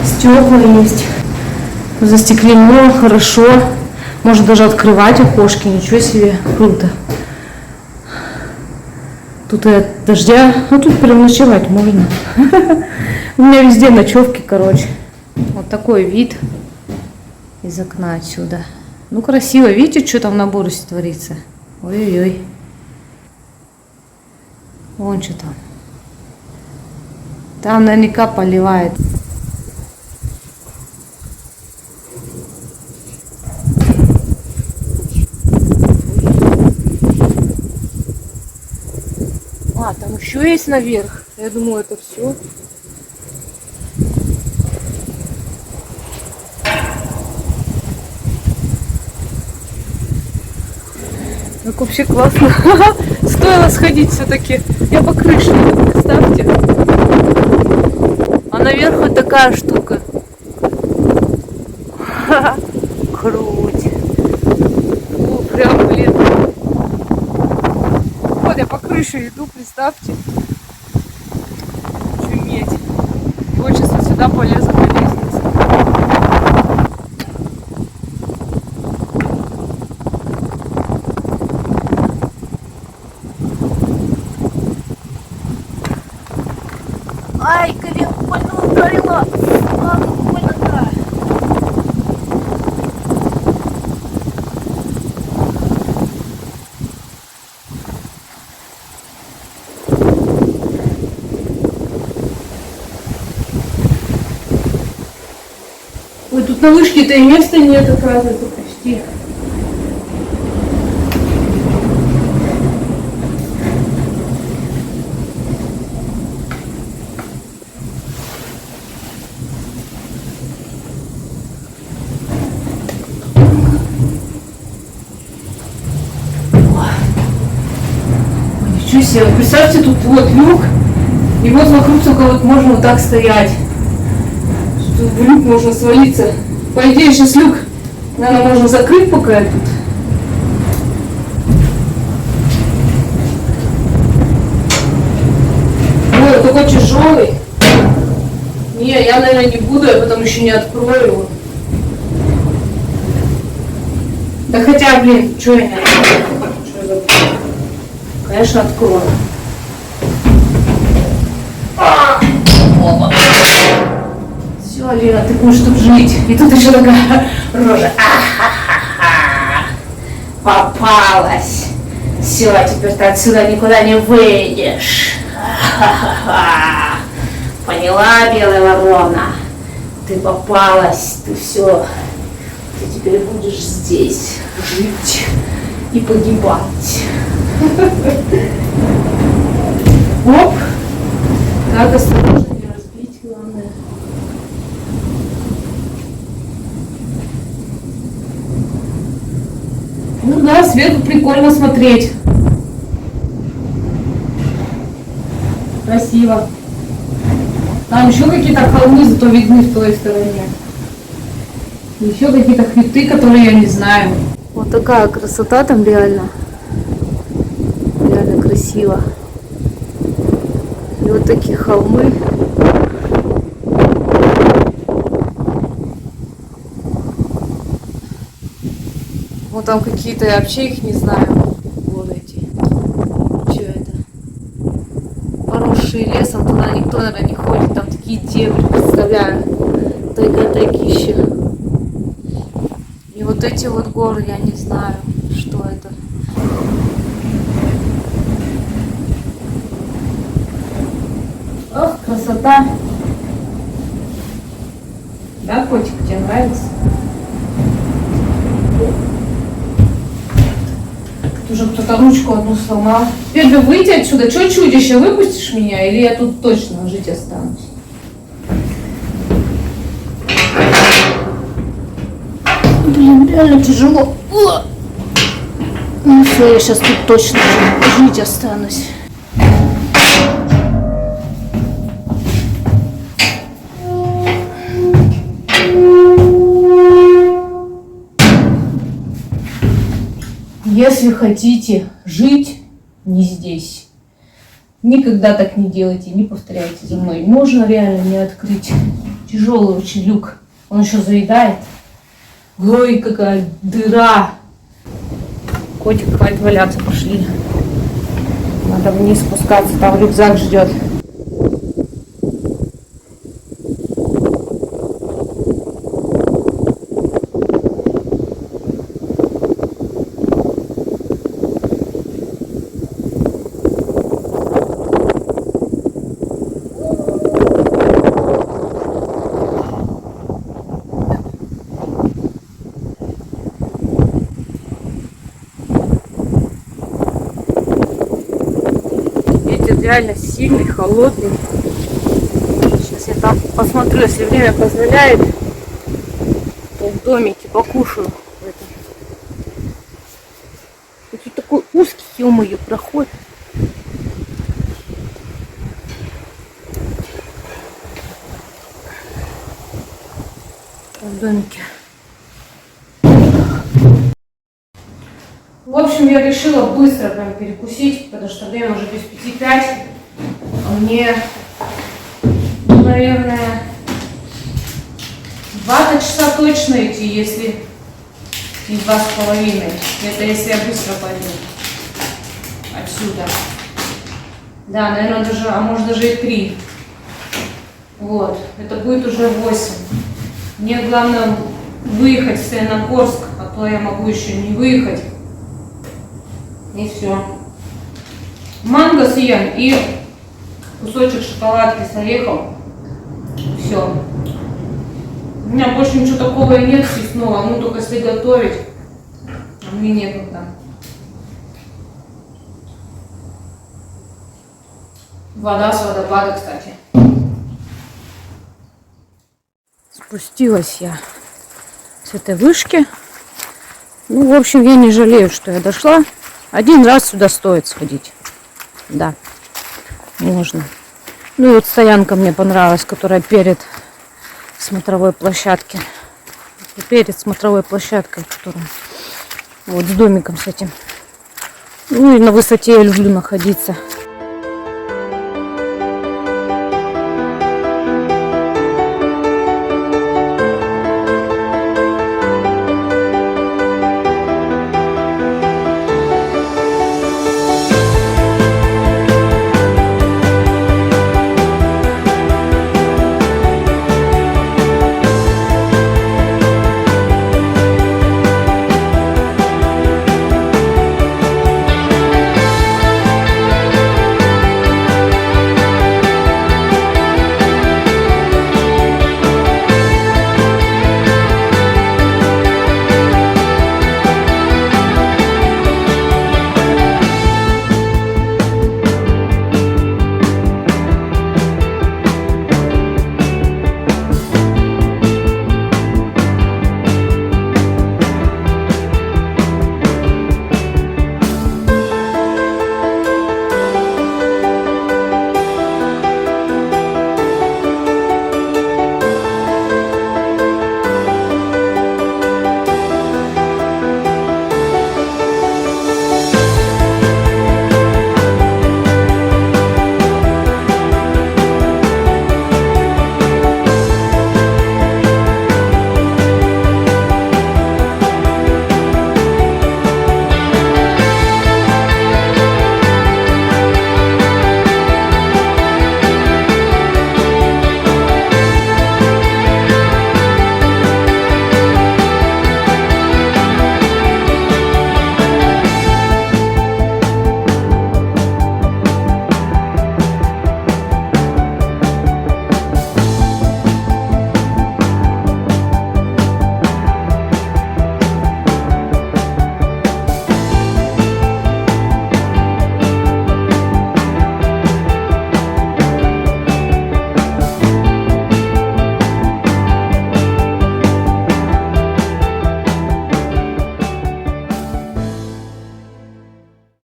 стекла есть. Застеклено, хорошо. Можно даже открывать окошки, ничего себе, круто. Тут и от дождя, ну тут переночевать можно. У меня везде ночевки, короче. Вот такой вид из окна отсюда. Ну красиво, видите, что там на Борусе творится? Ой-ой-ой. Вон что там. Там наверняка поливает. А, там еще есть наверх. Я думаю, это все. Так вообще классно. Стоило сходить все-таки. Я по крыше, представьте. А наверх вот такая штука. Круть. О, прям, блин. Вот я по крыше иду, представьте. туда полезу по лестнице. Ай, колено больно ударило. А, больно-то. Ой, тут на вышке-то и места нет, оказывается, почти. Ничего себе, представьте, тут вот люк, и вот вокруг только вот можно вот так стоять. Что в люк можно свалиться. По идее, сейчас люк, наверное, можно закрыть, пока я тут. Ой, такой тяжелый. Не, я, наверное, не буду, я потом еще не открою его. Да хотя, блин, что я не открою? Что я забыла? Конечно, открою. Все, Алина, ты будешь тут жить. И тут еще такая рожа. А-ха-ха-ха. Попалась. Все, теперь ты отсюда никуда не выйдешь. А-ха-ха-ха. Поняла, белая ворона? Ты попалась, ты все. Ты теперь будешь здесь жить и погибать. Оп. Так, осторожно, не разбить, главное. Ну да, сверху прикольно смотреть. Красиво. Там еще какие-то холмы зато видны в той стороне. Еще какие-то хребты, которые я не знаю. Вот такая красота там реально. Реально красиво. И вот такие холмы. Вот там какие-то, я вообще их не знаю. Вот эти. Что это? Поросшие лесом, туда никто, наверное, не ходит. Там такие дебри, представляю. Тайга-тайгища. И вот эти вот горы, я не знаю, что это. Ох, красота. Да, котик, тебе нравится? Тут уже кто-то ручку одну сломал. Теперь бы выйти отсюда. Че чудище, выпустишь меня? Или я тут точно жить останусь? Блин, реально тяжело. Ну все, я сейчас тут точно жить останусь. Если хотите жить не здесь, никогда так не делайте, не повторяйте за мной. Можно реально не открыть. Тяжелый очень люк. Он еще заедает. Ой, какая дыра. Котик, хватит валяться, пошли. Надо вниз спускаться, там рюкзак ждет. Реально сильный, холодный. Сейчас я там посмотрю, если время позволяет, то в домике покушаю. И тут такой узкий, ё-моё, проход. В домике. В общем, я решила быстро прям перекусить, потому что время уже без 5:05. А мне, наверное, 2 часа точно идти, если не 2,5. Это если я быстро пойду отсюда. Да, наверное, даже, а может даже и 3. Вот, это будет уже 8. Мне главное выехать в Саяногорск, а то я могу еще не выехать. И все. Манго съем и кусочек шоколадки с орехом. Все. У меня больше ничего такого и нет съестного, ну только если готовить, а мне некогда. Вода с водопада, кстати. Спустилась я с этой вышки. Ну, в общем, я не жалею, что я дошла. 1 раз сюда стоит сходить. Да, можно. Ну и вот стоянка мне понравилась, которая перед смотровой площадкой. Перед смотровой площадкой, которая вот с домиком с этим. Ну и на высоте я люблю находиться.